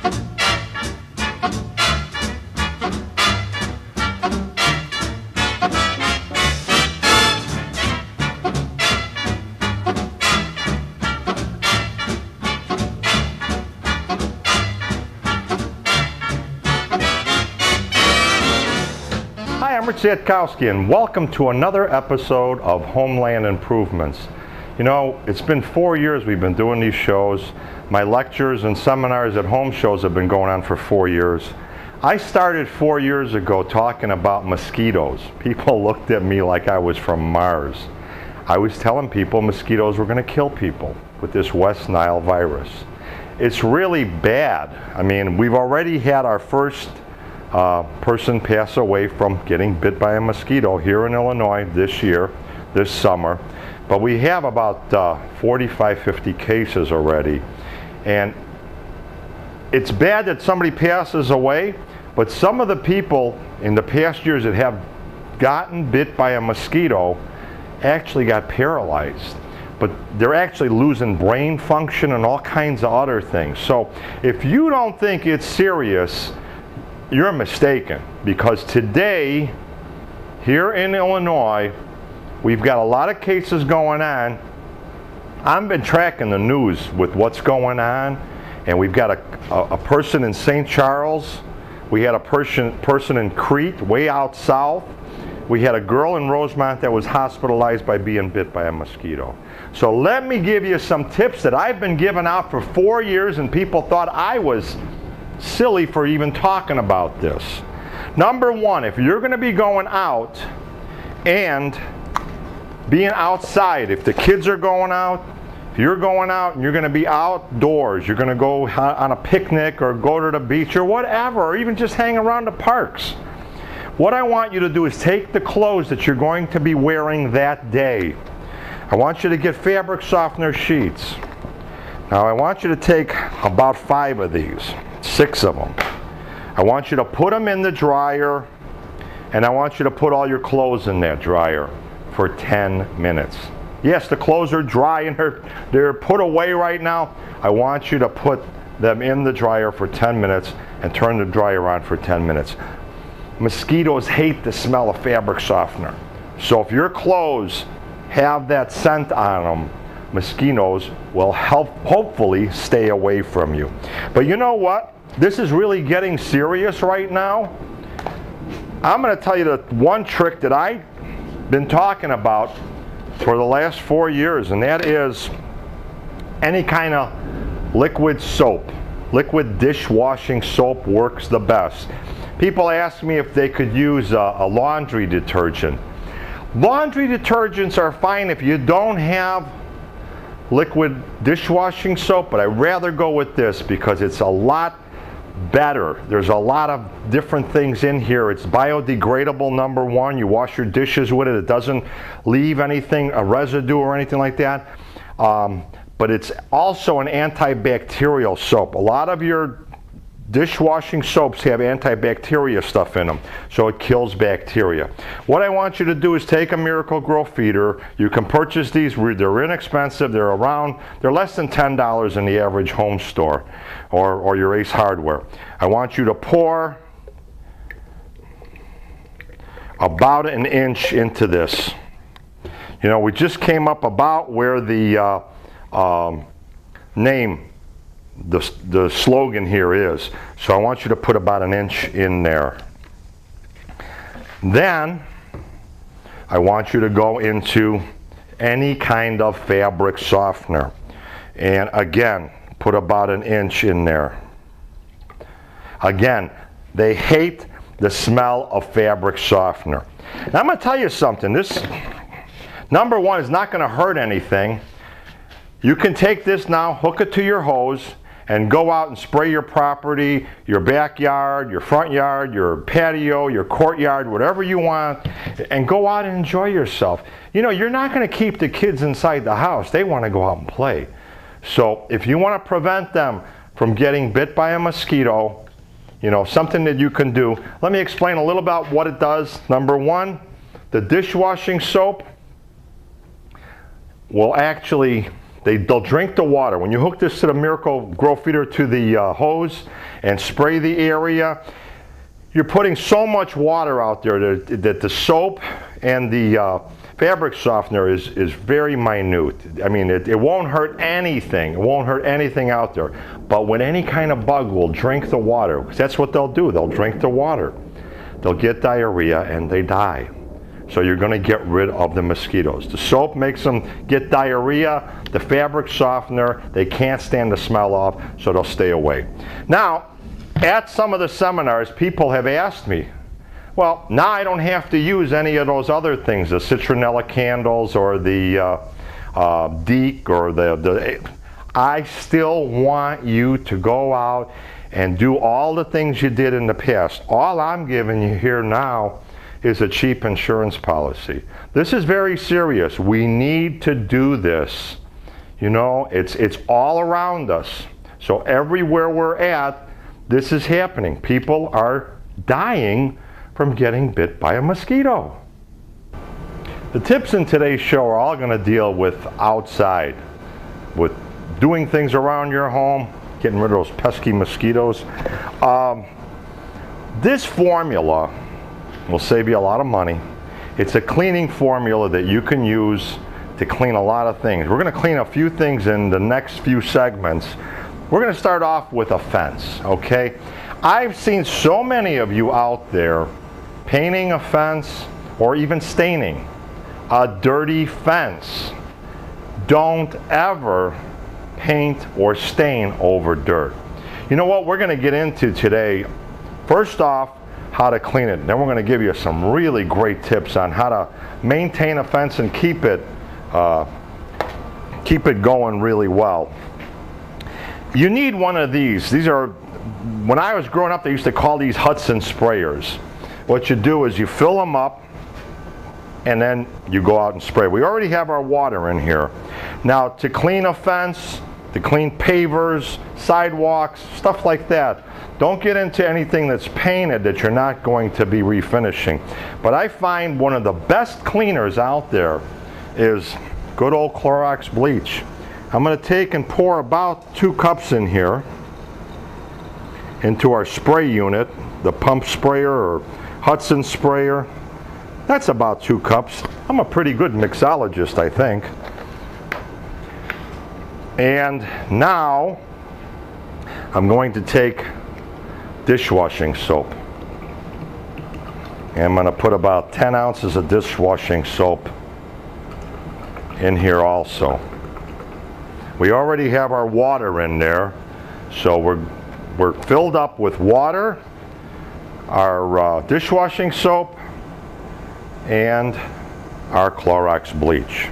Hi, I'm Rich Zatkowski, and welcome to another episode of Homeland Improvements. You know, it's been 4 years we've been doing these shows. My lectures and seminars at home shows have been going on for 4 years. I started 4 years ago talking about mosquitoes. People looked at me like I was from Mars. I was telling people mosquitoes were going to kill people with this West Nile virus. It's really bad. I mean, we've already had our first person pass away from getting bit by a mosquito here in Illinois this year, this summer. But we have about 45, 50 cases already. And it's bad that somebody passes away, but some of the people in the past years that have gotten bit by a mosquito actually got paralyzed. But they're actually losing brain function and all kinds of other things. So if you don't think it's serious, you're mistaken, because today, here in Illinois, we've got a lot of cases going on. I've been tracking the news with what's going on, and we've got a person in St. Charles. We had a person in Crete, way out south. We had a girl in Rosemont that was hospitalized by being bit by a mosquito. So let me give you some tips that I've been giving out for 4 years, and people thought I was silly for even talking about this. Number one, if you're going to be going out and being outside, if the kids are going out, if you're going out and you're going to be outdoors, you're going to go on a picnic or go to the beach or whatever, or even just hang around the parks, what I want you to do is take the clothes that you're going to be wearing that day. I want you to get fabric softener sheets. Now I want you to take about 5 of these. 6 of them. I want you to put them in the dryer, and I want you to put all your clothes in that dryer for 10 minutes. Yes, the clothes are dry and they're put away right now. I want you to put them in the dryer for 10 minutes and turn the dryer on for 10 minutes. Mosquitoes hate the smell of fabric softener. So if your clothes have that scent on them, mosquitoes will hopefully stay away from you. But you know what? This is really getting serious right now. I'm going to tell you the one trick that I've been talking about for the last 4 years, and that is any kind of liquid soap. Liquid dishwashing soap works the best. People ask me if they could use a laundry detergent. Laundry detergents are fine if you don't have liquid dishwashing soap, but I'd rather go with this because it's a lot better. There's a lot of different things in here. It's biodegradable, number one. You wash your dishes with it. It doesn't leave anything, a residue or anything like that. But it's also an antibacterial soap. A lot of your dishwashing soaps have antibacterial stuff in them, so it kills bacteria. What I want you to do is take a Miracle-Gro feeder. You can purchase these. They're inexpensive. They're less than $10 in the average home store or your Ace Hardware. I want you to pour about an inch into this. You know, we just came up about where the the slogan here is. So I want you to put about an inch in there. Then I want you to go into any kind of fabric softener. And again, put about an inch in there. Again, they hate the smell of fabric softener. Now I'm going to tell you something. This, number one, is not going to hurt anything. You can take this now, hook it to your hose, and go out and spray your property, your backyard, your front yard, your patio, your courtyard, whatever you want, and go out and enjoy yourself. You know, you're not going to keep the kids inside the house. They want to go out and play. So if you want to prevent them from getting bit by a mosquito, you know, something that you can do. Let me explain a little about what it does. Number one, the dishwashing soap will actually They'll drink the water. When you hook this to the Miracle Grow Feeder to the hose and spray the area, you're putting so much water out there that the soap and the fabric softener is very minute. I mean, it won't hurt anything. It won't hurt anything out there. But when any kind of bug will drink the water, that's what they'll do. They'll drink the water. They'll get diarrhea and they die. So you're going to get rid of the mosquitoes. The soap makes them get diarrhea. The fabric softener, they can't stand the smell of, so they'll stay away. Now, at some of the seminars, people have asked me, well, now I don't have to use any of those other things, the citronella candles or the DEEK or the I still want you to go out and do all the things you did in the past. All I'm giving you here now is a cheap insurance policy. This is very serious. We need to do this. You know, it's all around us. So everywhere we're at, this is happening. People are dying from getting bit by a mosquito. The tips in today's show are all going to deal with outside, with doing things around your home, getting rid of those pesky mosquitoes. This formula will save you a lot of money. It's a cleaning formula that you can use to clean a lot of things. We're going to clean a few things in the next few segments. We're going to start off with a fence, okay? I've seen so many of you out there painting a fence or even staining a dirty fence. Don't ever paint or stain over dirt. You know what we're going to get into today? First off, how to clean it. Then we're going to give you some really great tips on how to maintain a fence and keep it going really well. You need one of these. These are, when I was growing up, they used to call these Hudson sprayers. What you do is you fill them up and then you go out and spray. We already have our water in here. Now, to clean a fence, to clean pavers, sidewalks, stuff like that, don't get into anything that's painted that you're not going to be refinishing. But I find one of the best cleaners out there is good old Clorox bleach. I'm going to take and pour about 2 cups in here into our spray unit, the pump sprayer or Hudson sprayer. That's about 2 cups. I'm a pretty good mixologist, I think. And now I'm going to take dishwashing soap. And I'm going to put about 10 ounces of dishwashing soap in here also. We already have our water in there, so we're filled up with water, our dishwashing soap, and our Clorox bleach.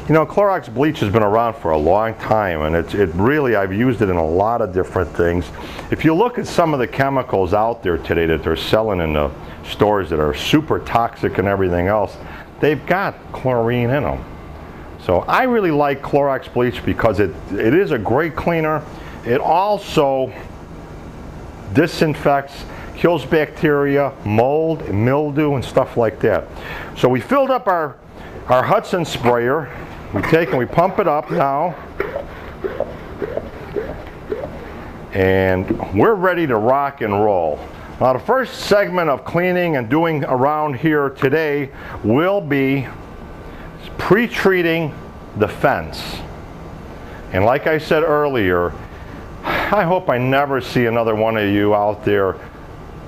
You know, Clorox bleach has been around for a long time, and it really, I've used it in a lot of different things. If you look at some of the chemicals out there today that they're selling in the stores that are super toxic and everything else, they've got chlorine in them. So I really like Clorox bleach because it is a great cleaner. It also disinfects, kills bacteria, mold, mildew, and stuff like that. So we filled up our Hudson sprayer. We take and we pump it up now. And we're ready to rock and roll. Now the first segment of cleaning and doing around here today will be pre-treating the fence. And like I said earlier, I hope I never see another one of you out there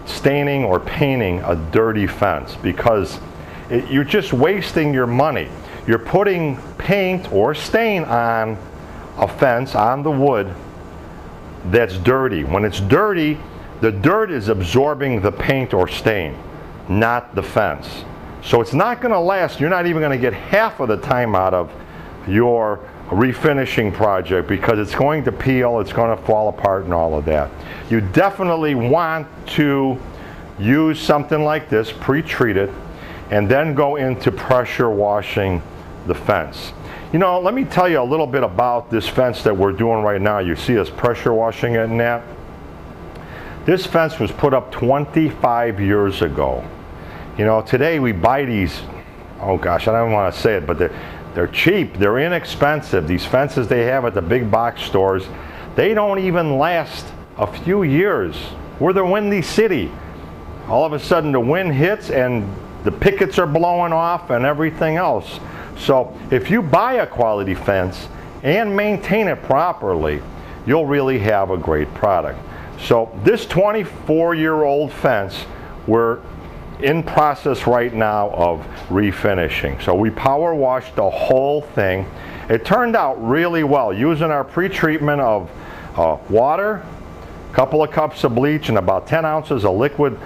staining or painting a dirty fence, because you're just wasting your money. You're putting paint or stain on a fence, on the wood, that's dirty. When it's dirty, the dirt is absorbing the paint or stain, not the fence. So it's not going to last. You're not even going to get half of the time out of your refinishing project, because it's going to peel, it's going to fall apart and all of that. You definitely want to use something like this, pre-treat it, and then go into pressure washing the fence. You know, let me tell you a little bit about this fence that we're doing right now. You see us pressure washing it and that. This fence was put up 25 years ago. You know, today we buy these, oh gosh, I don't want to say it, but They're cheap, they're inexpensive. These fences they have at the big box stores, they don't even last a few years. We're the windy city. All of a sudden the wind hits and the pickets are blowing off and everything else. So if you buy a quality fence and maintain it properly, you'll really have a great product. So this 24-year-old fence, we're in process right now of refinishing. So we power washed the whole thing. It turned out really well using our pre-treatment of water, a couple of cups of bleach, and about 10 ounces of liquid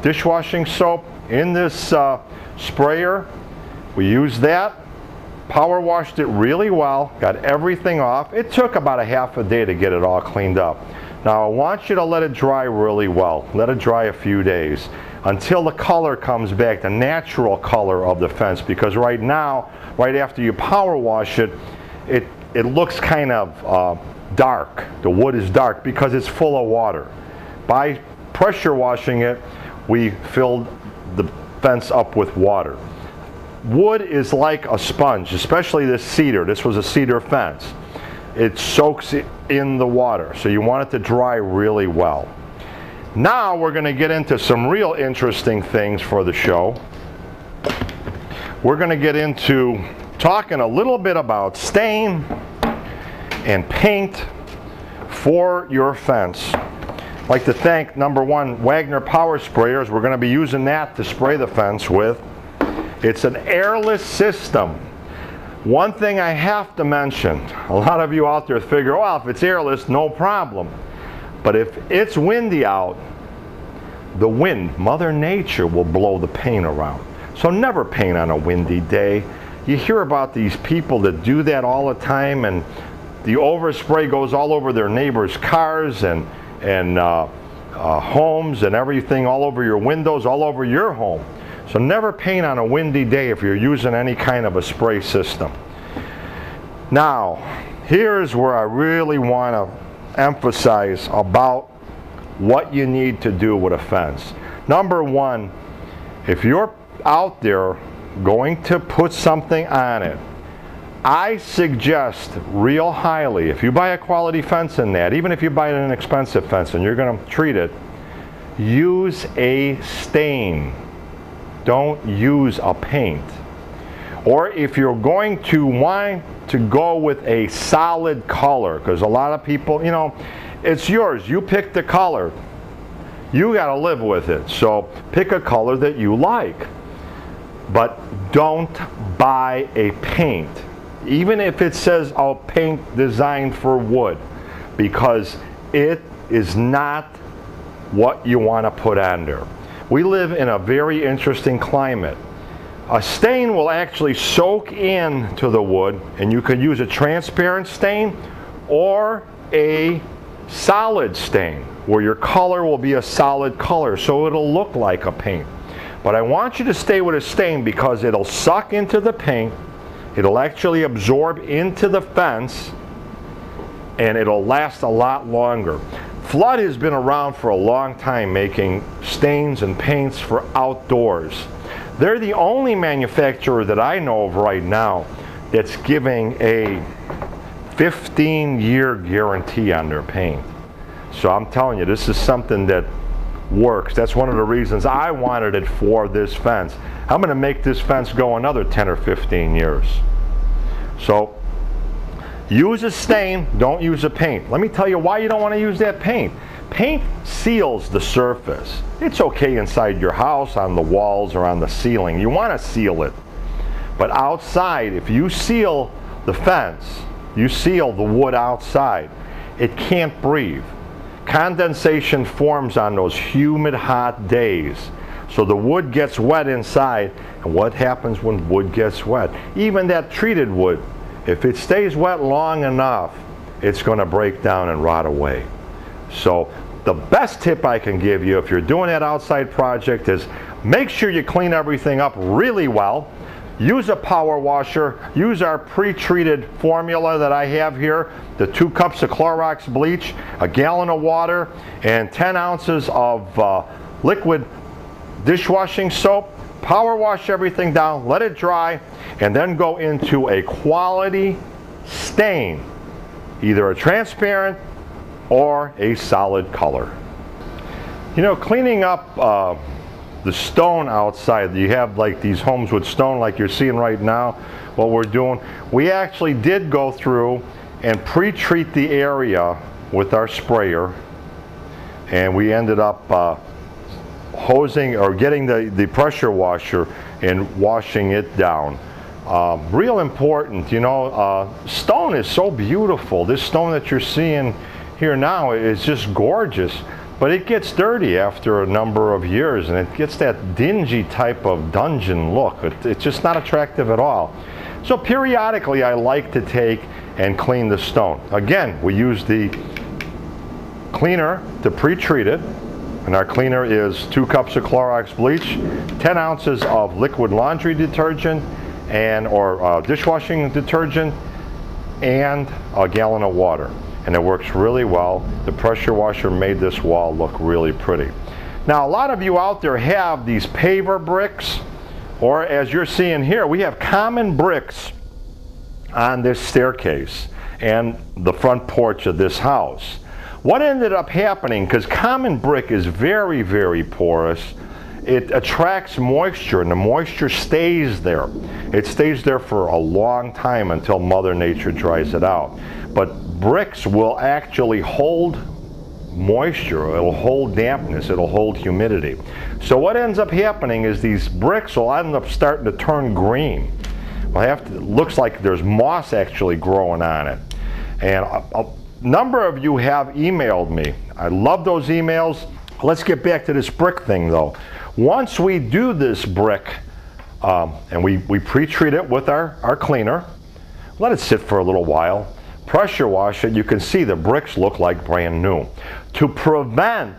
dishwashing soap in this sprayer. We used that, power washed it really well, got everything off. It took about a half a day to get it all cleaned up. Now I want you to let it dry really well. Let it dry a few days until the color comes back, the natural color of the fence, because right now, right after you power wash it, it looks kind of dark. The wood is dark because it's full of water. By pressure washing it, we filled the fence up with water. Wood is like a sponge, especially this cedar. This was a cedar fence. It soaks in the water, so you want it to dry really well. Now we're going to get into some real interesting things for the show. We're going to get into talking a little bit about stain and paint for your fence. I'd like to thank, number one, Wagner Power Sprayers. We're going to be using that to spray the fence with. It's an airless system. One thing I have to mention, a lot of you out there figure, well, if it's airless, no problem. But if it's windy out, the wind, Mother Nature, will blow the paint around. So never paint on a windy day. You hear about these people that do that all the time, and the overspray goes all over their neighbors' cars and homes and everything, all over your windows, all over your home. So never paint on a windy day if you're using any kind of a spray system. Now, here's where I really want to emphasize about what you need to do with a fence. Number one, if you're out there going to put something on it, I suggest real highly, if you buy a quality fence in that, even if you buy an inexpensive fence and you're going to treat it, use a stain. Don't use a paint. Or if you're going to want to go with a solid color, because a lot of people, you know, it's yours. You pick the color. You got to live with it. So pick a color that you like. But don't buy a paint, even if it says, oh, paint designed for wood, because it is not what you want to put on there. We live in a very interesting climate. A stain will actually soak into the wood, and you could use a transparent stain or a solid stain, where your color will be a solid color, so it'll look like a paint. But I want you to stay with a stain because it'll suck into the paint, it'll actually absorb into the fence, and it'll last a lot longer. Flood has been around for a long time making stains and paints for outdoors. They're the only manufacturer that I know of right now that's giving a 15-year guarantee on their paint. So I'm telling you, this is something that works. That's one of the reasons I wanted it for this fence. I'm going to make this fence go another 10 or 15 years. So use a stain, don't use a paint. Let me tell you why you don't want to use that paint. Paint seals the surface. It's okay inside your house, on the walls or on the ceiling. You want to seal it. But outside, if you seal the fence, you seal the wood outside, it can't breathe. Condensation forms on those humid, hot days. So the wood gets wet inside, and what happens when wood gets wet? Even that treated wood, if it stays wet long enough, it's going to break down and rot away. So the best tip I can give you if you're doing that outside project is make sure you clean everything up really well. Use a power washer. Use our pre-treated formula that I have here, the 2 cups of Clorox bleach, a gallon of water, and 10 ounces of liquid dishwashing soap. Power wash everything down, let it dry, and then go into a quality stain, either a transparent or a solid color. You know, cleaning up the stone outside, you have like these homes with stone like you're seeing right now. What we're doing, we actually did go through and pre-treat the area with our sprayer, and we ended up hosing or getting the pressure washer and washing it down. Real important, you know, stone is so beautiful. This stone that you're seeing here now is just gorgeous, but it gets dirty after a number of years, and it gets that dingy type of dungeon look. It's just not attractive at all. So periodically I like to take and clean the stone. Again, we use the cleaner to pre-treat it, and our cleaner is 2 cups of Clorox bleach, 10 ounces of liquid laundry detergent or dishwashing detergent, and a gallon of water. And it works really well. The pressure washer made this wall look really pretty. Now, a lot of you out there have these paver bricks, or as you're seeing here, we have common bricks on this staircase and the front porch of this house. What ended up happening, because common brick is very, very porous, it attracts moisture, and the moisture stays there. It stays there for a long time until Mother Nature dries it out. But bricks will actually hold moisture, it'll hold dampness, it'll hold humidity. So what ends up happening is these bricks will end up starting to turn green. It looks like there's moss actually growing on it. And a number of you have emailed me. I love those emails. Let's get back to this brick thing though. Once we do this brick, and we pre-treat it with our cleaner, let it sit for a little while, pressure wash it, you can see the bricks look like brand new. To prevent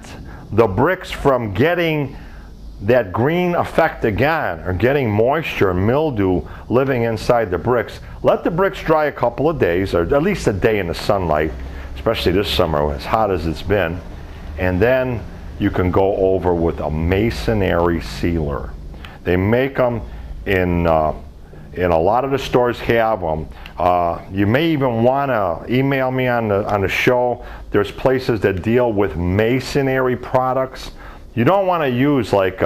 the bricks from getting that green effect again, or getting moisture and mildew living inside the bricks, let the bricks dry a couple of days, or at least a day in the sunlight, especially this summer as hot as it's been, and then you can go over with a masonry sealer. They make them in a lot of the stores have them. You may even want to email me on the show. There's places that deal with masonry products. You don't want to use like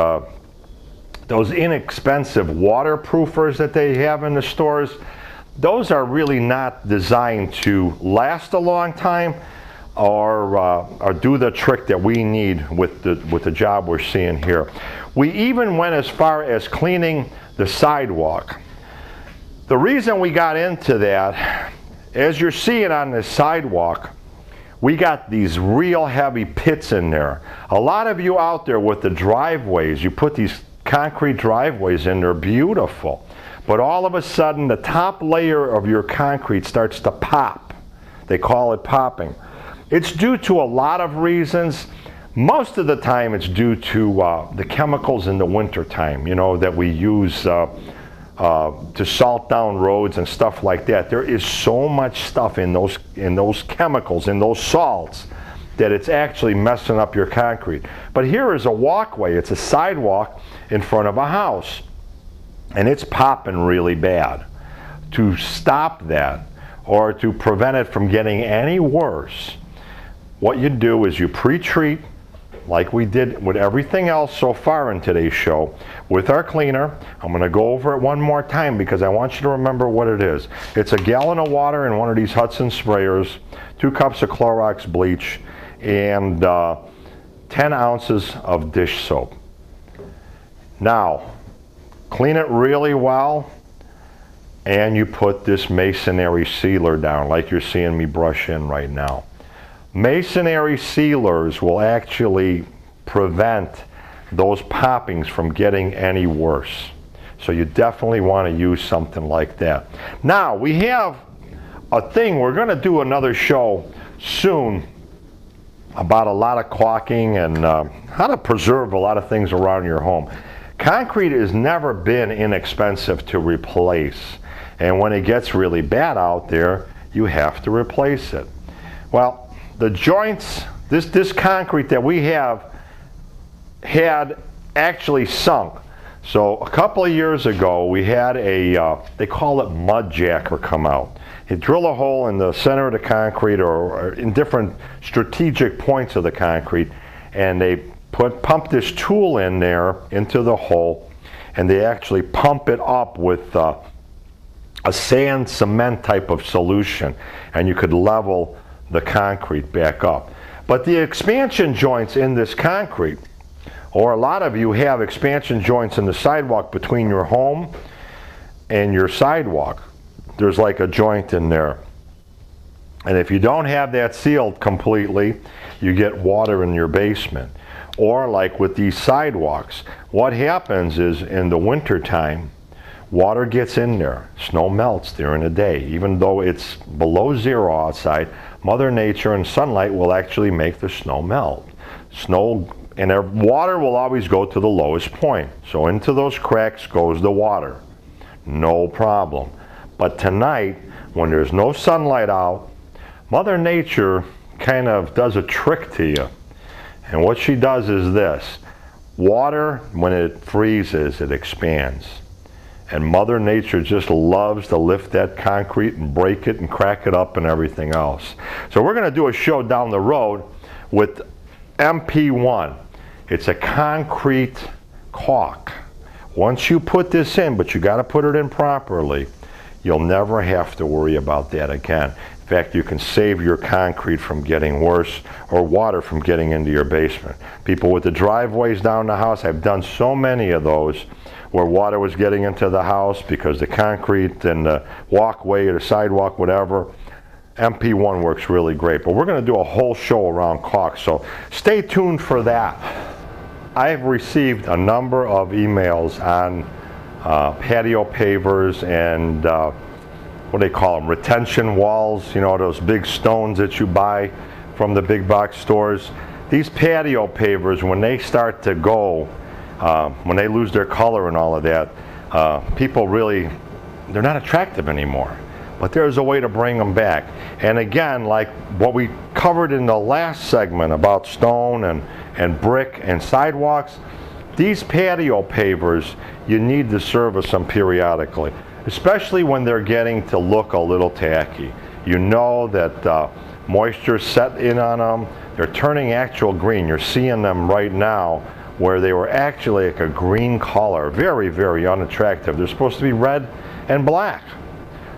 those inexpensive waterproofers that they have in the stores. Those are really not designed to last a long time or do the trick that we need with the job we're seeing here. We even went as far as cleaning the sidewalk. The reason we got into that, as you're seeing on this sidewalk, we got these real heavy pits in there. A lot of you out there with the driveways, you put these concrete driveways in, they're beautiful. But all of a sudden, the top layer of your concrete starts to pop. They call it popping. It's due to a lot of reasons. Most of the time, it's due to the chemicals in the winter time, you know, that we use to salt down roads and stuff like that. There is so much stuff in those chemicals, in those salts, that it's actually messing up your concrete. But here is a walkway, it's a sidewalk in front of a house, and it's popping really bad. To stop that, or to prevent it from getting any worse, what you do is you pre-treat, like we did with everything else so far in today's show, with our cleaner. I'm going to go over it one more time because I want you to remember what it is. It's a gallon of water in one of these Hudson sprayers, 2 cups of Clorox bleach, and 10 ounces of dish soap. Now, clean it really well, and you put this masonry sealer down like you're seeing me brush in right now. Masonry sealers will actually prevent those poppings from getting any worse. So you definitely want to use something like that. Now, we have a thing, we're going to do another show soon about a lot of caulking and how to preserve a lot of things around your home. Concrete has never been inexpensive to replace. And when it gets really bad out there, you have to replace it. Well, the joints, this concrete that we have had actually sunk. So a couple of years ago, we had a, they call it mud jacker come out. You drill a hole in the center of the concrete or in different strategic points of the concrete, and they pump this tool in there into the hole, and they actually pump it up with a sand cement type of solution, and you could level the concrete back up. But the expansion joints in this concrete, or a lot of you have expansion joints in the sidewalk between your home and your sidewalk. There's like a joint in there. And if you don't have that sealed completely, you get water in your basement. Or like with these sidewalks, what happens is in the winter time, water gets in there. Snow melts during the day. Even though it's below zero outside, Mother Nature and sunlight will actually make the snow melt. Water will always go to the lowest point. So into those cracks goes the water. No problem. But tonight, when there's no sunlight out, Mother Nature kind of does a trick to you. And what she does is this. Water, when it freezes, it expands. And Mother Nature just loves to lift that concrete and break it and crack it up and everything else. So we're going to do a show down the road with MP1. It's a concrete caulk. Once you put this in, but you got to put it in properly, you'll never have to worry about that again. In fact, you can save your concrete from getting worse or water from getting into your basement. People with the driveways down the house, I've done so many of those where water was getting into the house because the concrete and the walkway or the sidewalk, whatever. MP1 works really great. But we're going to do a whole show around caulk, so stay tuned for that. I've received a number of emails on patio pavers and what do they call them, retention walls, you know, those big stones that you buy from the big box stores. These patio pavers, when they start to go, when they lose their color and all of that, people really, they're not attractive anymore. But there's a way to bring them back. And again, like what we covered in the last segment about stone and brick and sidewalks, these patio pavers, you need to service them periodically, especially when they're getting to look a little tacky. You know that moisture set in on them. They're turning actual green. You're seeing them right now where they were actually like a green color. Very, very unattractive. They're supposed to be red and black.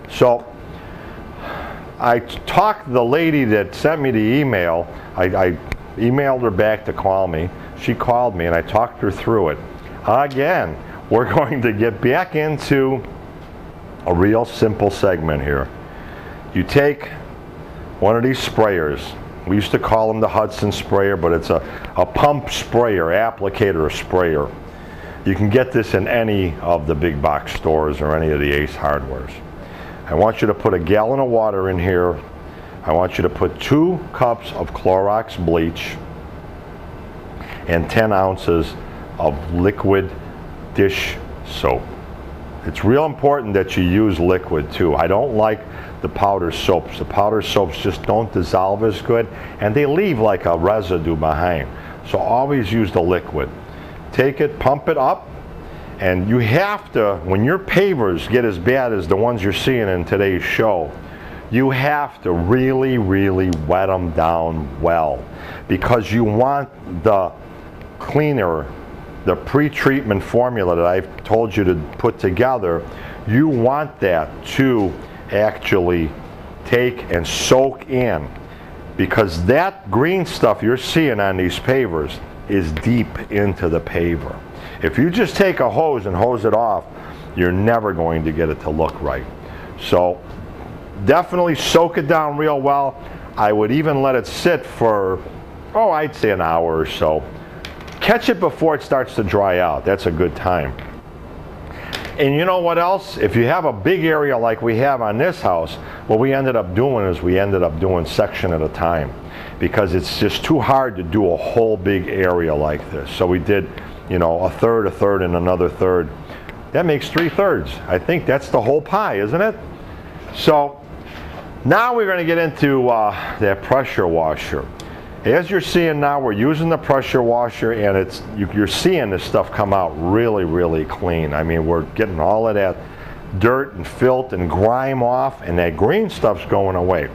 So I talked to the lady that sent me the email. I emailed her back to call me. She called me and I talked her through it. Again, we're going to get back into a real simple segment here. You take one of these sprayers. We used to call them the Hudson sprayer, but it's a pump sprayer, applicator sprayer. You can get this in any of the big box stores or any of the Ace Hardwares. I want you to put a gallon of water in here. I want you to put 2 cups of Clorox bleach and 10 ounces of liquid dish soap. It's real important that you use liquid too. I don't like the powder soaps. The powder soaps just don't dissolve as good and they leave like a residue behind. So always use the liquid. Take it, pump it up, and you have to, when your pavers get as bad as the ones you're seeing in today's show, you have to really, really wet them down well, because you want the cleaner, the pre-treatment formula that I've told you to put together, you want that to actually take and soak in, because that green stuff you're seeing on these pavers is deep into the paver. If you just take a hose and hose it off, you're never going to get it to look right. So definitely soak it down real well. I would even let it sit for, oh, I'd say an hour or so. Catch it before it starts to dry out. That's a good time. And you know what else? If you have a big area like we have on this house, what we ended up doing is we ended up doing section at a time, because it's just too hard to do a whole big area like this. So we did, you know, a third, and another third. That makes 3/3. I think that's the whole pie, isn't it? So now we're going to get into that pressure washer. As you're seeing now, we're using the pressure washer, and you're seeing this stuff come out really, really clean. I mean, we're getting all of that dirt and filth and grime off, and that green stuff's going away.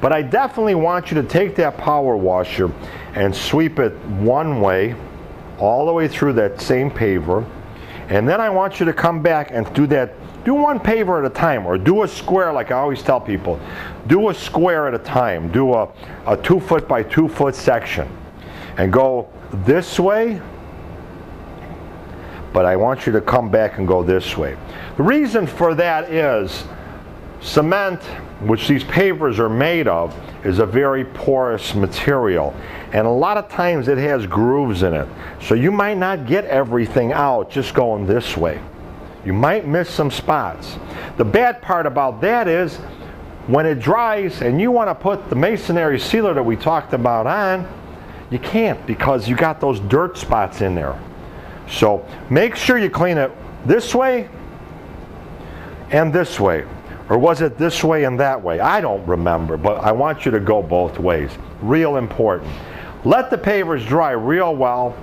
But I definitely want you to take that power washer and sweep it one way all the way through that same paver, and then I want you to come back and do one paver at a time, or do a square like I always tell people. Do a square at a time. Do a 2 foot by 2 foot section and go this way, but I want you to come back and go this way. The reason for that is cement, which these pavers are made of, is a very porous material, and a lot of times it has grooves in it, so you might not get everything out just going this way. You might miss some spots. The bad part about that is when it dries and you want to put the masonry sealer that we talked about on, you can't, because you got those dirt spots in there. So make sure you clean it this way and this way. Or was it this way and that way? I don't remember, but I want you to go both ways. Real important. Let the pavers dry real well,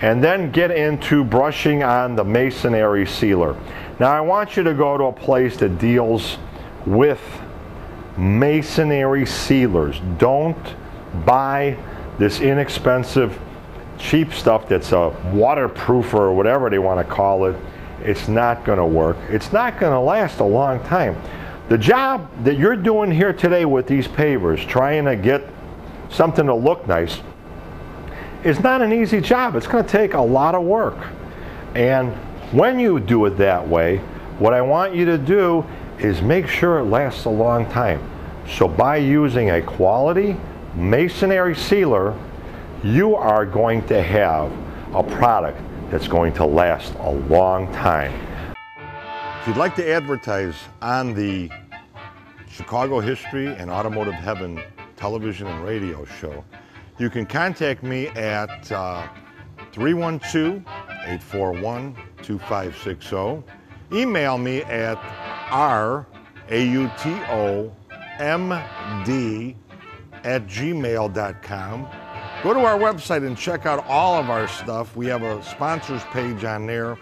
and then get into brushing on the masonry sealer. Now I want you to go to a place that deals with masonry sealers. Don't buy this inexpensive, cheap stuff that's a waterproofer or whatever they want to call it. It's not going to work. It's not going to last a long time. The job that you're doing here today with these pavers, trying to get something to look nice, is not an easy job. It's going to take a lot of work. And when you do it that way, what I want you to do is make sure it lasts a long time. So by using a quality masonry sealer, you are going to have a product that's going to last a long time. If you'd like to advertise on the Chicago History and Automotive Heaven television and radio show, you can contact me at 312-841-2560. Email me at rautomd@gmail.com. Go to our website and check out all of our stuff. We have a sponsors page on there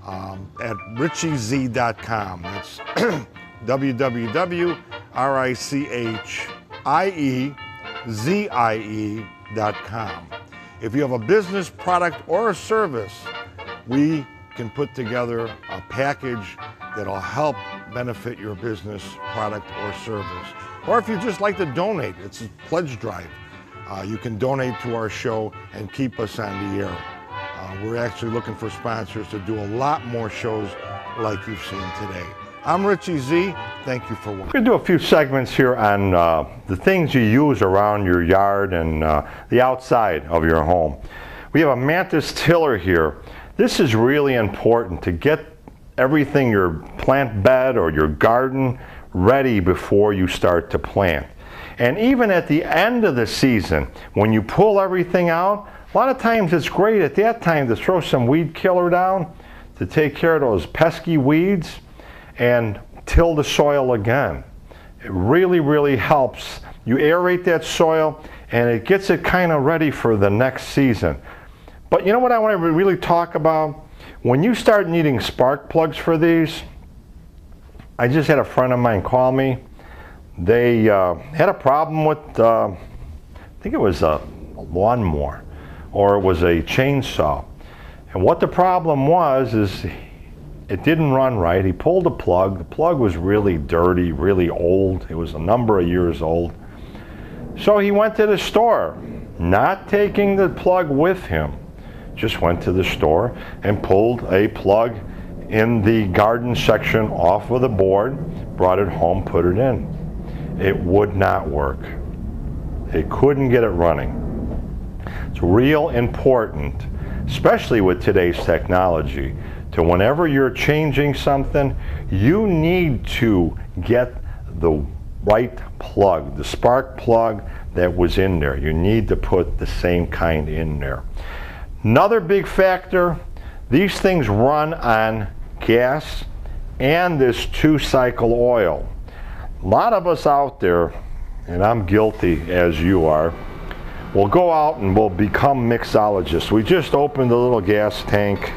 at richiez.com. That's www.richiez.com. If you have a business, product, or a service, we can put together a package that'll help benefit your business, product, or service. Or if you just like to donate, it's a pledge drive. You can donate to our show and keep us on the air. We're actually looking for sponsors to do a lot more shows like you've seen today. I'm Richie Z. Thank you for watching. We're going to do a few segments here on the things you use around your yard and the outside of your home. We have a Mantis tiller here. This is really important to get everything, your plant bed or your garden, ready before you start to plant. And even at the end of the season, when you pull everything out, a lot of times it's great at that time to throw some weed killer down to take care of those pesky weeds and till the soil again. It really, really helps. You aerate that soil and it gets it kind of ready for the next season. But you know what I want to really talk about? When you start needing spark plugs for these, I just had a friend of mine call me. They had a problem with, I think it was a lawnmower or it was a chainsaw. And what the problem was is it didn't run right. He pulled the plug was really dirty, really old. It was a number of years old. So he went to the store, not taking the plug with him. Just went to the store and pulled a plug in the garden section off of the board, brought it home, put it in. It would not work. It couldn't get it running. It's real important, especially with today's technology, to whenever you're changing something, you need to get the right plug, the spark plug that was in there. You need to put the same kind in there. Another big factor, these things run on gas and this 2-cycle oil. A lot of us out there, and I'm guilty as you are, we'll go out and we'll become mixologists. We just open the little gas tank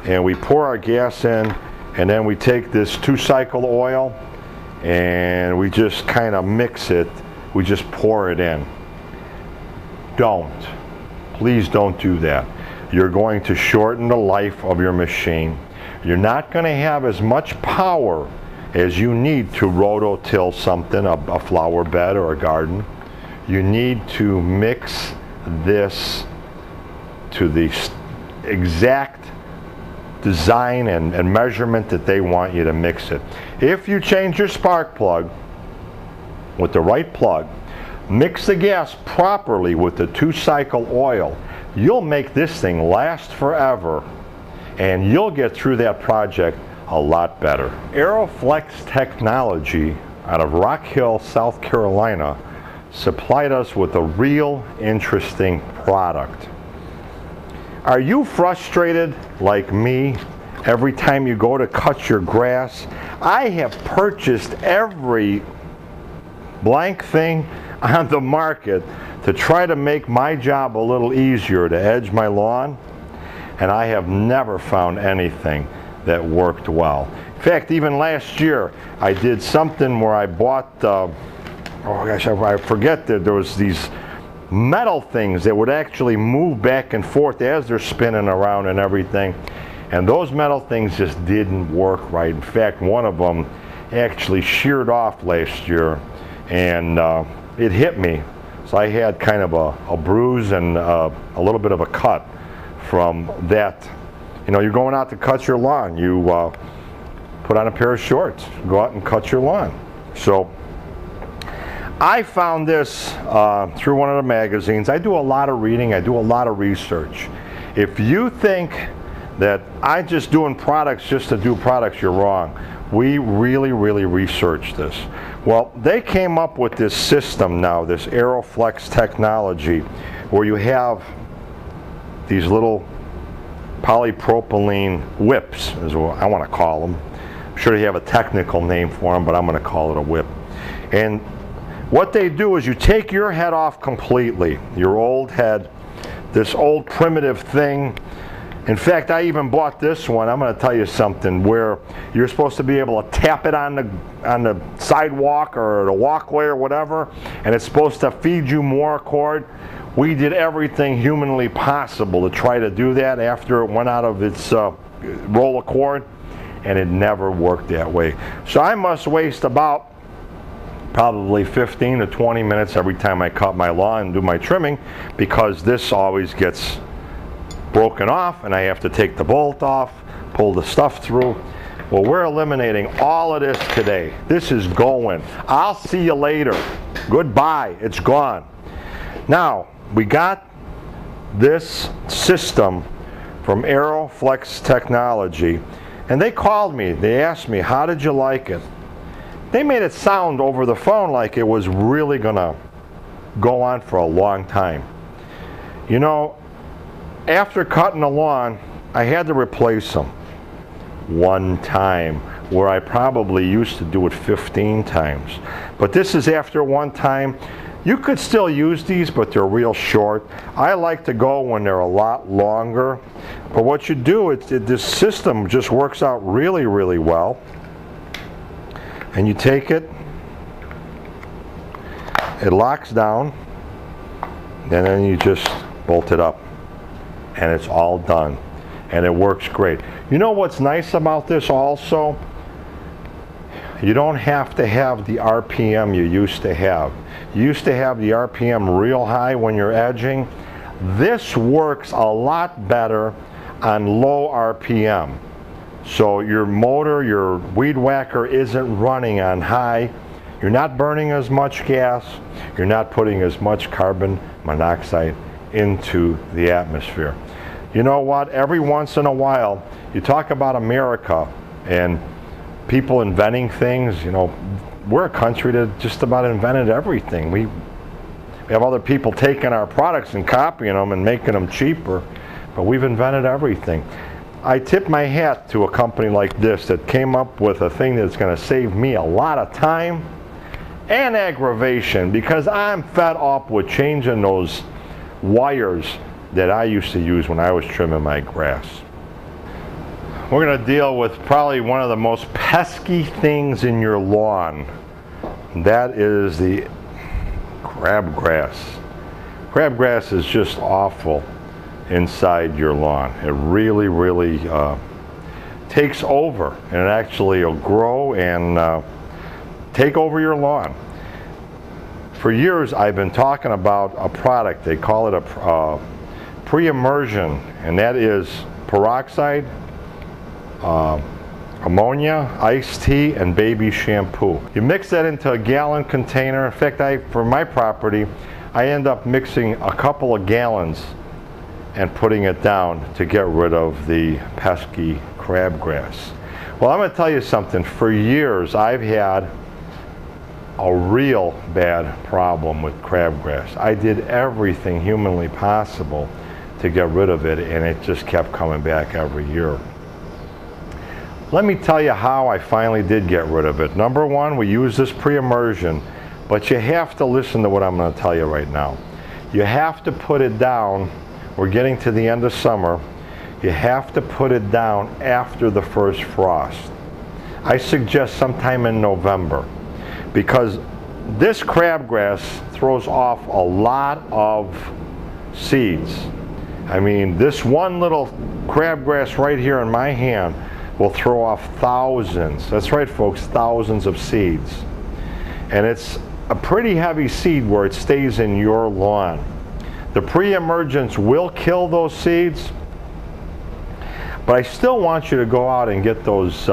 and we pour our gas in, and then we take this 2-cycle oil and we just kind of mix it. We just pour it in. Please don't do that. You're going to shorten the life of your machine. You're not going to have as much power as you need to rototill something, a flower bed or a garden. You need to mix this to the exact design and measurement that they want you to mix it. If you change your spark plug with the right plug, mix the gas properly with the 2-cycle oil, you'll make this thing last forever, and you'll get through that project a lot better. Aeroflex Technology out of Rock Hill, South Carolina, supplied us with a real interesting product. Are you frustrated like me every time you go to cut your grass? I have purchased every blank thing on the market to try to make my job a little easier to edge my lawn, and I have never found anything that worked well. In fact, even last year I did something where I bought oh gosh, I forget that there was these metal things that would actually move back and forth as they're spinning around and everything, and those metal things just didn't work right. In fact, one of them actually sheared off last year, and it hit me, so I had kind of a bruise and a little bit of a cut from that. You know, you're going out to cut your lawn, you put on a pair of shorts, go out and cut your lawn. So I found this through one of the magazines. I do a lot of reading, I do a lot of research. If you think that I'm just doing products just to do products, you're wrong. We really researched this. Well, they came up with this system now, this Aeroflex technology, where you have these little polypropylene whips, is what I want to call them. I'm sure they have a technical name for them, but I'm going to call it a whip. And what they do is you take your head off completely, your old head, this old primitive thing. In fact, I even bought this one. I'm going to tell you something, where you're supposed to be able to tap it on the sidewalk or the walkway or whatever, and it's supposed to feed you more cord. We did everything humanly possible to try to do that after it went out of its roll of cord, and it never worked that way. So I must waste about probably 15 to 20 minutes every time I cut my lawn and do my trimming, because this always gets broken off and I have to take the bolt off, pull the stuff through. Well, we're eliminating all of this today. This is going. I'll see you later. Goodbye. It's gone. Now, we got this system from Aeroflex Technology, and they called me. They asked me, how did you like it? They made it sound over the phone like it was really gonna go on for a long time. You know, after cutting the lawn, I had to replace them one time, where I probably used to do it 15 times. But this is after one time. You could still use these, but they're real short. I like to go when they're a lot longer. But what you do, this system just works out really well. And you take it, it locks down, and then you just bolt it up, and it's all done, and it works great. You know what's nice about this also? You don't have to have the RPM you used to have. You used to have the RPM real high when you're edging. This works a lot better on low RPM. So your motor, your weed whacker isn't running on high. You're not burning as much gas. You're not putting as much carbon monoxide into the atmosphere. You know what? Every once in a while, you talk about America and people inventing things. You know, we're a country that just about invented everything. We have other people taking our products and copying them and making them cheaper, but we've invented everything. I tip my hat to a company like this that came up with a thing that's going to save me a lot of time and aggravation, because I'm fed up with changing those wires that I used to use when I was trimming my grass. We're going to deal with probably one of the most pesky things in your lawn. That is the crabgrass. Crabgrass is just awful inside your lawn. It really, really takes over, and it actually will grow and take over your lawn. For years I've been talking about a product, they call it a pre-immersion, and that is peroxide, ammonia, iced tea, and baby shampoo. You mix that into a gallon container. In fact, for my property, I end up mixing a couple of gallons and putting it down to get rid of the pesky crabgrass. Well, I'm going to tell you something. For years I've had a real bad problem with crabgrass. I did everything humanly possible to get rid of it, and it just kept coming back every year. Let me tell you how I finally did get rid of it. Number one, we use this pre-immersion, but you have to listen to what I'm going to tell you right now. You have to put it down. We're getting to the end of summer. You have to put it down after the first frost. I suggest sometime in November, because this crabgrass throws off a lot of seeds. I mean, this one little crabgrass right here in my hand will throw off thousands, that's right folks, thousands of seeds. And it's a pretty heavy seed where it stays in your lawn. The pre-emergence will kill those seeds, but I still want you to go out and get those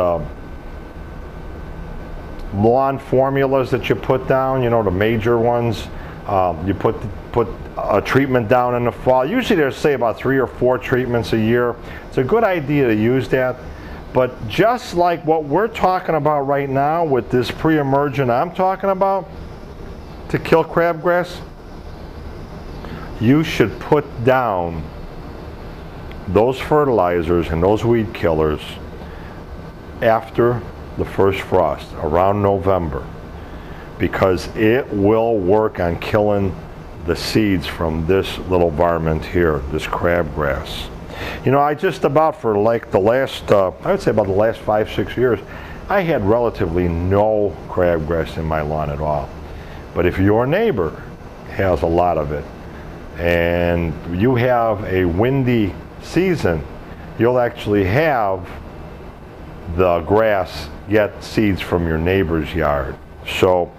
lawn formulas that you put down, you know, the major ones. You put a treatment down in the fall. Usually there's, say, about 3 or 4 treatments a year. It's a good idea to use that. But just like what we're talking about right now with this pre-emergent I'm talking about to kill crabgrass, you should put down those fertilizers and those weed killers after the first frost, around November, because it will work on killing the seeds from this little varmint here, this crabgrass. You know, I just about for like the last, I would say about the last 5-6 years, I had relatively no crabgrass in my lawn at all. But if your neighbor has a lot of it, and you have a windy season, you'll actually have the grass get seeds from your neighbor's yard. So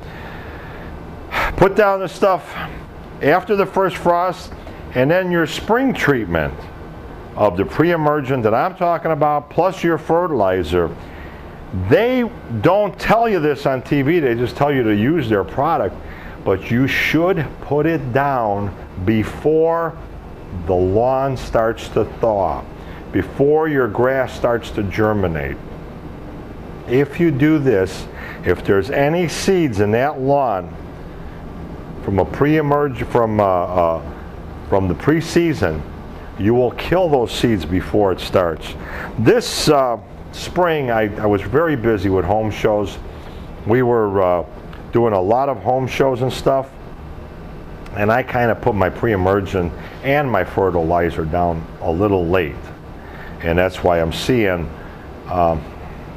put down the stuff after the first frost, and then your spring treatment of the pre-emergent that I'm talking about, plus your fertilizer. They don't tell you this on TV, they just tell you to use their product, but you should put it down before the lawn starts to thaw, before your grass starts to germinate. If you do this, if there's any seeds in that lawn from a pre-emerge from the pre-season, you will kill those seeds before it starts. This spring, I was very busy with home shows. We were doing a lot of home shows and stuff, and I kind of put my pre-emergent and my fertilizer down a little late, and that's why I'm seeing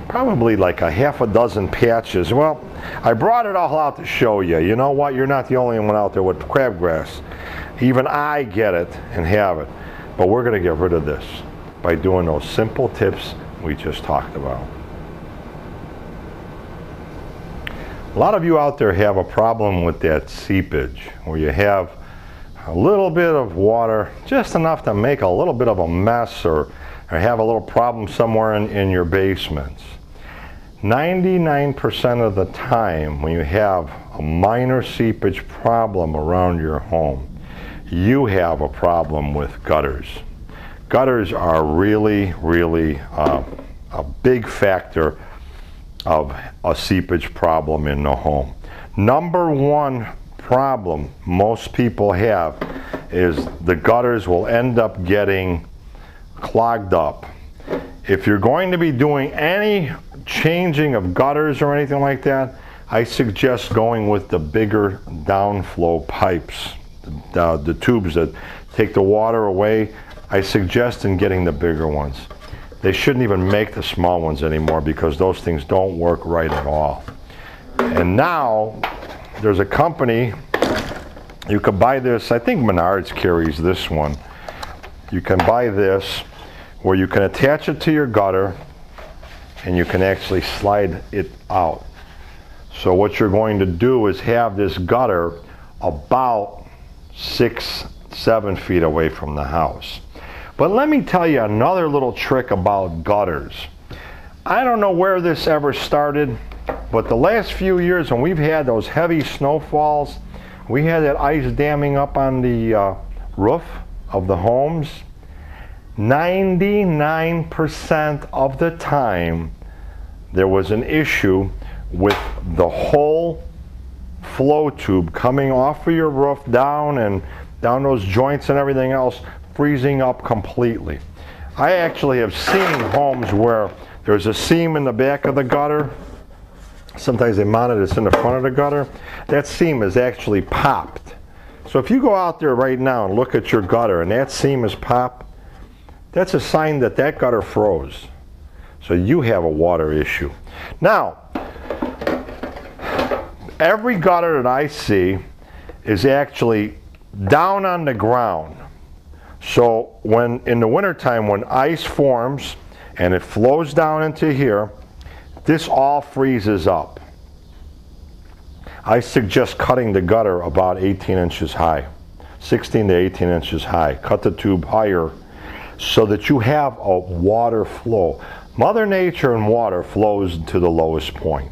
probably like a half a dozen patches. Well, I brought it all out to show you. You know what? You're not the only one out there with crabgrass. Even I get it and have it. But we're going to get rid of this by doing those simple tips we just talked about. A lot of you out there have a problem with that seepage, where you have a little bit of water, just enough to make a little bit of a mess, or have a little problem somewhere in your basements. 99% of the time when you have a minor seepage problem around your home, you have a problem with gutters. Gutters are really, really a big factor of a seepage problem in the home. Number one problem most people have is the gutters will end up getting clogged up. If you're going to be doing any changing of gutters or anything like that, I suggest going with the bigger downflow pipes, the tubes that take the water away. I suggest in getting the bigger ones. They shouldn't even make the small ones anymore because those things don't work right at all. And now there's a company, you can buy this, I think Menards carries this one. You can buy this where you can attach it to your gutter and you can actually slide it out. So what you're going to do is have this gutter about 6-7 feet away from the house. But let me tell you another little trick about gutters. I don't know where this ever started, but the last few years when we've had those heavy snowfalls, we had that ice damming up on the roof of the homes. 99% of the time there was an issue with the whole flow tube coming off of your roof down and down those joints and everything else, freezing up completely. I actually have seen homes where there's a seam in the back of the gutter. Sometimes they mount it, it's in the front of the gutter. That seam is actually popped. So if you go out there right now and look at your gutter and that seam is popped, that's a sign that that gutter froze. So you have a water issue. Now, every gutter that I see is actually down on the ground. So when in the wintertime when ice forms and it flows down into here, this all freezes up. I suggest cutting the gutter about 18 inches high, 16 to 18 inches high. Cut the tube higher so that you have a water flow. Mother Nature and water flows to the lowest point.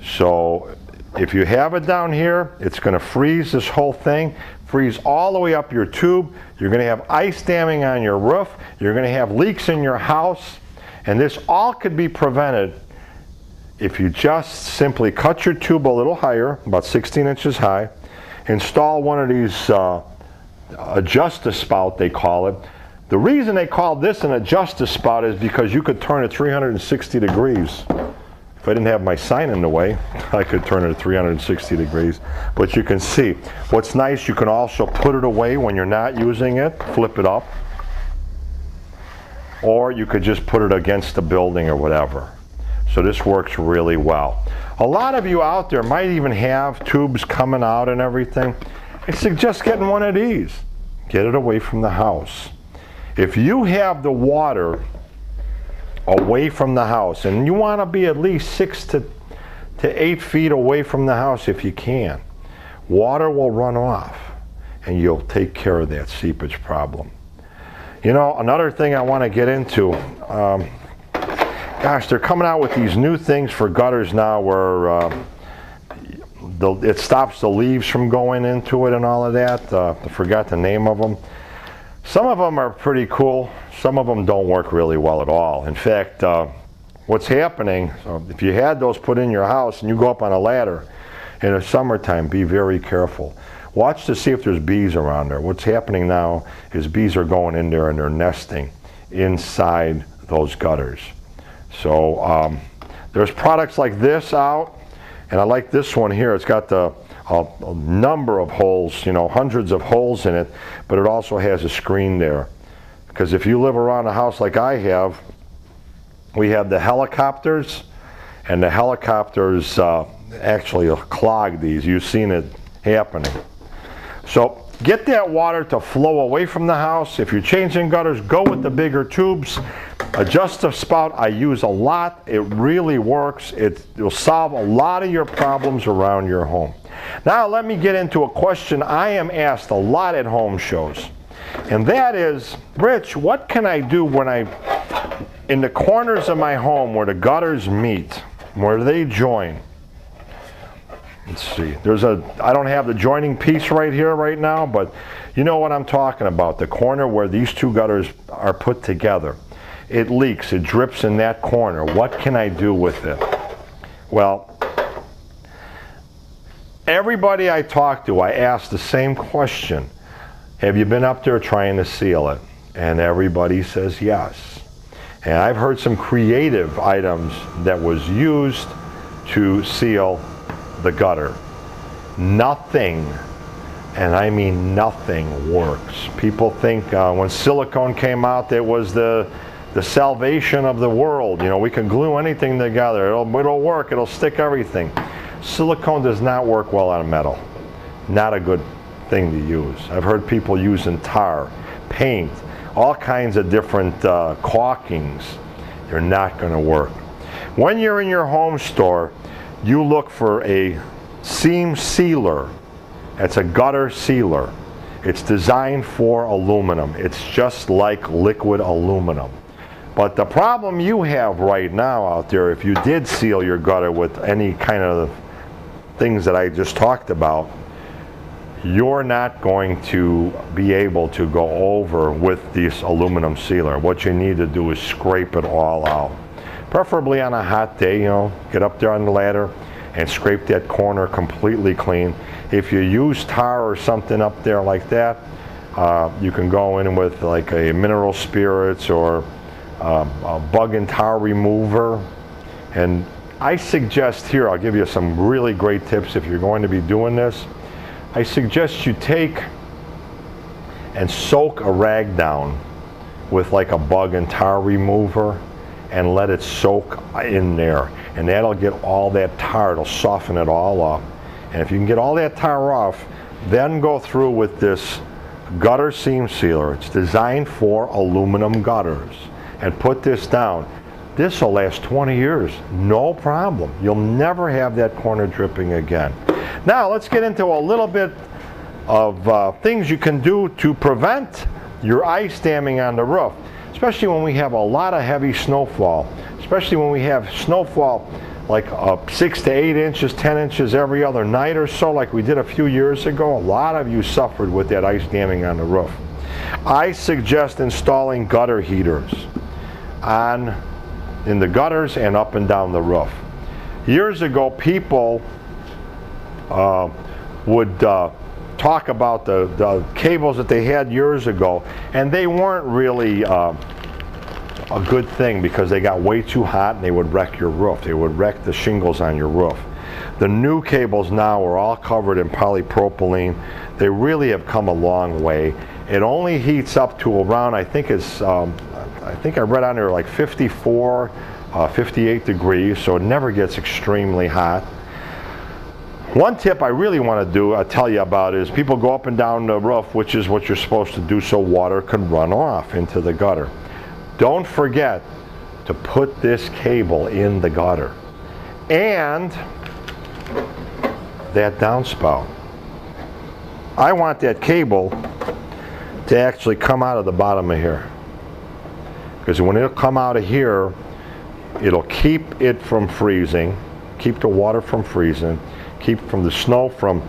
So if you have it down here, it's going to freeze this whole thing, freeze all the way up your tube. You're going to have ice damming on your roof. You're going to have leaks in your house. And this all could be prevented if you just simply cut your tube a little higher, about 16 inches high, install one of these adjust-a-spout, they call it. The reason they call this an adjust-a-spout is because you could turn it 360 degrees. If I didn't have my sign in the way, I could turn it at 360 degrees. But you can see, what's nice, you can also put it away when you're not using it, flip it up. Or you could just put it against the building or whatever. So this works really well. A lot of you out there might even have tubes coming out and everything. I suggest getting one of these. Get it away from the house. If you have the water away from the house, and you want to be at least 6 to 8 feet away from the house if you can, water will run off and you'll take care of that seepage problem. You know, another thing I want to get into, gosh, they're coming out with these new things for gutters now where it stops the leaves from going into it and all of that. I forgot the name of them. Some of them are pretty cool. Some of them don't work really well at all. In fact, what's happening, if you had those put in your house and you go up on a ladder in the summertime, be very careful. Watch to see if there's bees around there. What's happening now is bees are going in there and they're nesting inside those gutters. So there's products like this out, and I like this one here. It's got a number of holes, you know, hundreds of holes in it, but it also has a screen there. Because if you live around a house like I have, we have the helicopters, and the helicopters actually clog these. You've seen it happening. So get that water to flow away from the house. If you're changing gutters, go with the bigger tubes. Adjust-a-spout I use a lot. It really works. It will solve a lot of your problems around your home. Now let me get into a question I am asked a lot at home shows. And that is, Rich, what can I do when in the corners of my home where the gutters meet, where they join? Let's see, I don't have the joining piece right here right now, but you know what I'm talking about, the corner where these two gutters are put together. It leaks, it drips in that corner. What can I do with it? Well, everybody I talk to, I ask the same question. Have you been up there trying to seal it? And everybody says yes. And I've heard some creative items that was used to seal the gutter. Nothing, and I mean nothing, works. People think when silicone came out, it was the salvation of the world. You know, we can glue anything together. It'll work. It'll stick everything. Silicone does not work well on metal. Not a good thing to use. I've heard people using tar, paint, all kinds of different caulkings. They're not going to work. When you're in your home store, you look for a seam sealer. It's a gutter sealer. It's designed for aluminum. It's just like liquid aluminum. But the problem you have right now out there, if you did seal your gutter with any kind of things that I just talked about, you're not going to be able to go over with this aluminum sealer. What you need to do is scrape it all out. Preferably on a hot day, you know, get up there on the ladder and scrape that corner completely clean. If you use tar or something up there like that, you can go in with like a mineral spirits or a bug and tar remover. And I suggest here, I'll give you some really great tips if you're going to be doing this. I suggest you take and soak a rag down with like a bug and tar remover and let it soak in there, and that'll get all that tar. It'll soften it all up, and if you can get all that tar off, then go through with this gutter seam sealer. It's designed for aluminum gutters, and put this down. This will last 20 years, no problem. You'll never have that corner dripping again. Now let's get into a little bit of things you can do to prevent your ice damming on the roof, especially when we have a lot of heavy snowfall, especially when we have snowfall like 6 to 8 inches, 10 inches every other night or so, like we did a few years ago. A lot of you suffered with that ice damming on the roof. I suggest installing gutter heaters in the gutters and up and down the roof. Years ago, people would talk about the cables that they had years ago, and they weren't really a good thing because they got way too hot and they would wreck your roof. They would wreck the shingles on your roof. The new cables now are all covered in polypropylene. They really have come a long way. It only heats up to around, I think I read on there like 54, 58 degrees, so it never gets extremely hot. One tip I really want to tell you about is people go up and down the roof, which is what you're supposed to do so water can run off into the gutter. Don't forget to put this cable in the gutter and that downspout. I want that cable to actually come out of the bottom of here, because when it'll come out of here, it'll keep it from freezing, keep the water from freezing, keep from the snow from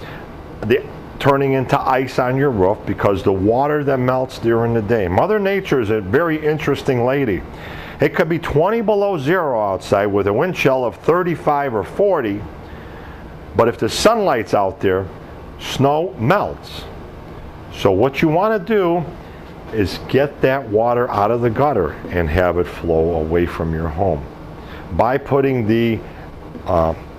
turning into ice on your roof, because the water that melts during the day. Mother Nature is a very interesting lady. It could be 20 below zero outside with a wind chill of 35 or 40, but if the sunlight's out there, snow melts. So what you want to do is get that water out of the gutter and have it flow away from your home. By putting the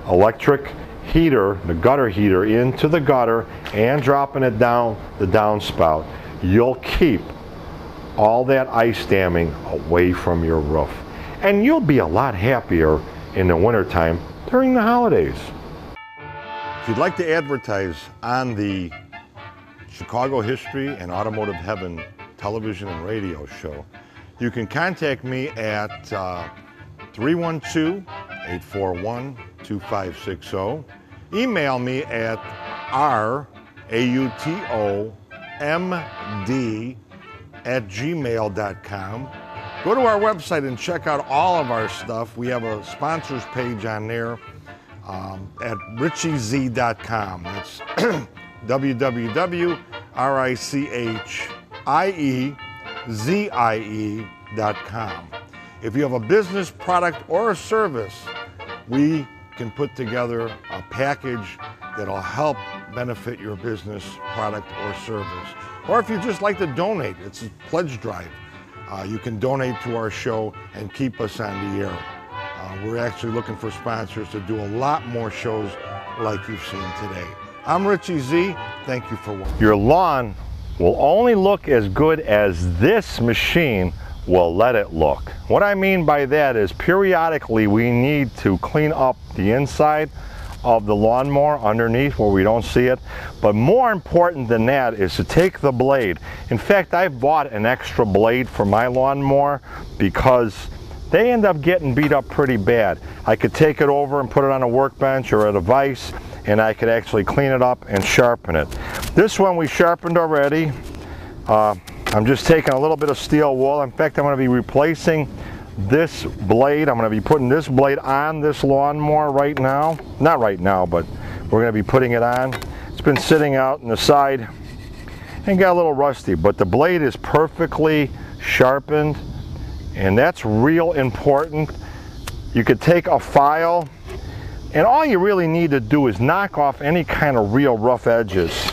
electric heater, the gutter heater, into the gutter and dropping it down the downspout, you'll keep all that ice damming away from your roof. And you'll be a lot happier in the wintertime during the holidays. If you'd like to advertise on the Chicago History and Automotive Heaven television and radio show, you can contact me at 312-841-2560. Email me at rautomd@gmail.com. Go to our website and check out all of our stuff. We have a sponsors page on there at richieze.com. That's www.richieze.com. If you have a business, product, or a service, we can put together a package that'll help benefit your business, product, or service. Or if you just like to donate, it's a pledge drive. You can donate to our show and keep us on the air. We're actually looking for sponsors to do a lot more shows like you've seen today. I'm Richie Z. Thank you for watching. Your lawn will only look as good as this machine will let it look. What I mean by that is periodically we need to clean up the inside of the lawnmower underneath where we don't see it. But more important than that is to take the blade. In fact, I've bought an extra blade for my lawnmower because they end up getting beat up pretty bad. I could take it over and put it on a workbench or at a vise, and I could actually clean it up and sharpen it. This one we sharpened already. I'm just taking a little bit of steel wool. In fact, I'm going to be replacing this blade. I'm going to be putting this blade on this lawnmower right now. Not right now, but we're going to be putting it on. It's been sitting out on the side and got a little rusty, but the blade is perfectly sharpened. And that's real important. You could take a file, and all you really need to do is knock off any kind of real rough edges.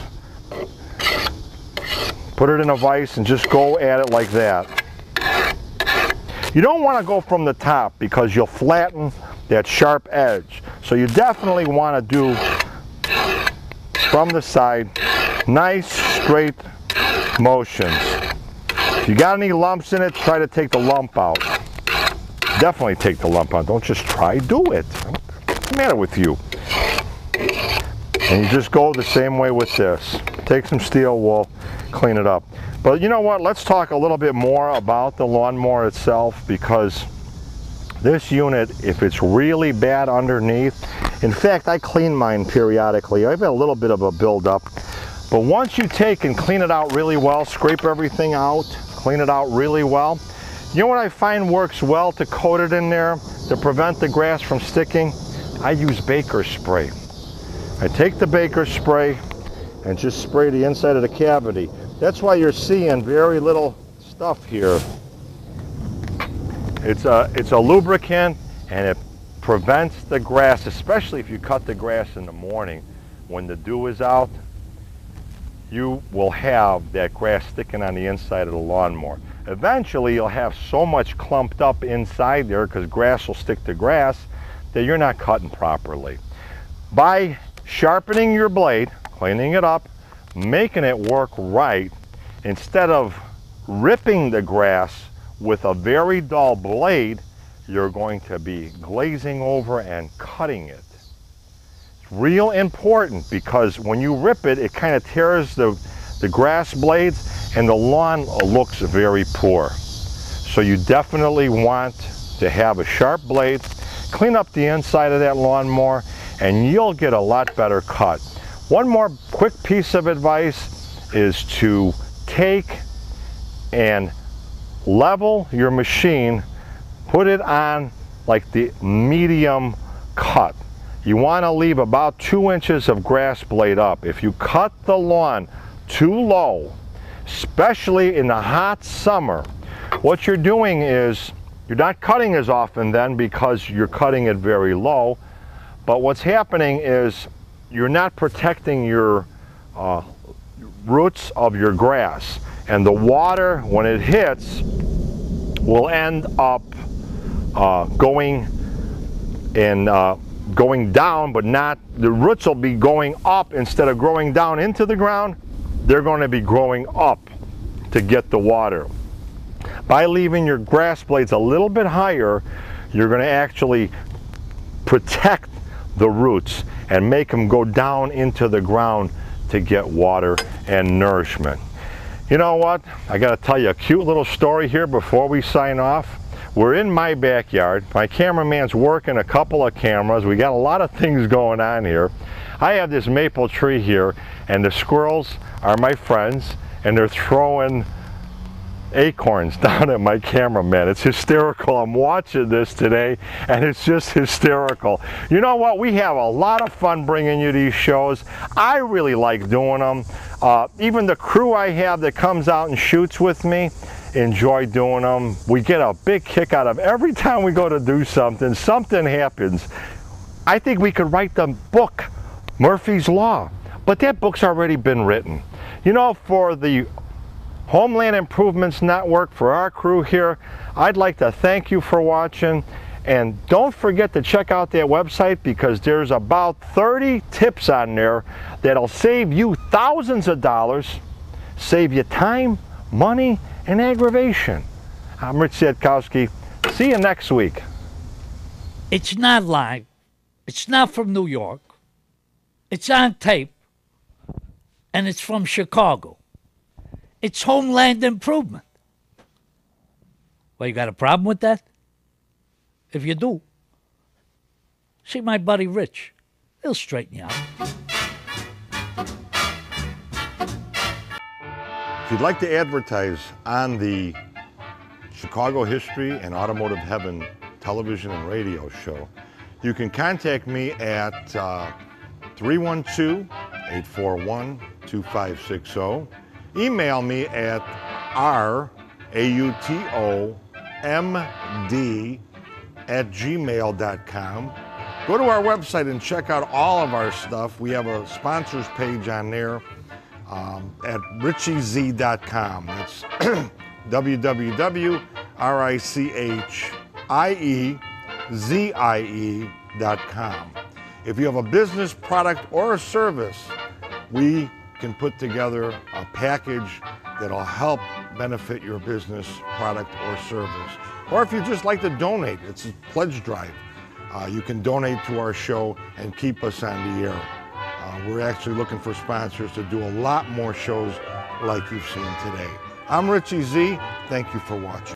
Put it in a vise and just go at it like that. You don't want to go from the top because you'll flatten that sharp edge. So you definitely want to do from the side, nice straight motions. If you got any lumps in it, try to take the lump out. Definitely take the lump out. Don't just try, do it. What's the matter with you? And you just go the same way with this. Take some steel wool, clean it up. But you know what? Let's talk a little bit more about the lawnmower itself, because this unit, if it's really bad underneath, in fact, I clean mine periodically. I've got a little bit of a buildup. But once you take and clean it out really well, scrape everything out, clean it out really well. You know what I find works well to coat it in there to prevent the grass from sticking? I use baker's spray. I take the baker's spray and just spray the inside of the cavity. That's why you're seeing very little stuff here. It's a lubricant, and it prevents the grass, especially if you cut the grass in the morning when the dew is out. You will have that grass sticking on the inside of the lawnmower. Eventually you'll have so much clumped up inside there, because grass will stick to grass, that you're not cutting properly. By sharpening your blade, cleaning it up, making it work right, instead of ripping the grass with a very dull blade, you're going to be glazing over and cutting it. Real important, because when you rip it, it kind of tears the grass blades and the lawn looks very poor. So you definitely want to have a sharp blade, clean up the inside of that lawnmower, and you'll get a lot better cut. One more quick piece of advice is to take and level your machine, put it on like the medium cut. You want to leave about 2 inches of grass blade up. If you cut the lawn too low, especially in the hot summer, what you're doing is you're not cutting as often then, because you're cutting it very low. But what's happening is you're not protecting your roots of your grass. And the water, when it hits, will end up going down, but not, the roots will be going up instead of growing down into the ground. They're going to be growing up to get the water. By leaving your grass blades a little bit higher, you're going to actually protect the roots and make them go down into the ground to get water and nourishment. You know what? I got to tell you a cute little story here before we sign off. We're in my backyard. My cameraman's working a couple of cameras. We got a lot of things going on here. I have this maple tree here, and the squirrels are my friends, and they're throwing acorns down at my cameraman. It's hysterical. I'm watching this today, and it's just hysterical. You know what? We have a lot of fun bringing you these shows. I really like doing them. Even the crew I have that comes out and shoots with me enjoy doing them. We get a big kick out of every time we go to do something. Something happens. I think we could write the book, Murphy's Law, but that book's already been written. You know, for the Homeland Improvements Network, for our crew here, I'd like to thank you for watching, And don't forget to check out that website, because there's about 30 tips on there that'll save you thousands of dollars, save you time, money, and aggravation. I'm Rich Siatkowski. See you next week. It's not live. It's not from New York. It's on tape. And it's from Chicago. It's Homeland Improvement. Well, you got a problem with that? If you do, see my buddy Rich. He'll straighten you out. If you'd like to advertise on the Chicago History and Automotive Heaven television and radio show, you can contact me at 312-841-2560. Email me at rautomd@gmail.com. Go to our website and check out all of our stuff. We have a sponsors page on there at richiez.com. That's www.richieze.com. If you have a business, product, or a service, we can put together a package that'll help benefit your business, product, or service. Or if you just like to donate, it's a pledge drive. You can donate to our show and keep us on the air. We're actually looking for sponsors to do a lot more shows like you've seen today. I'm Richie Z. Thank you for watching.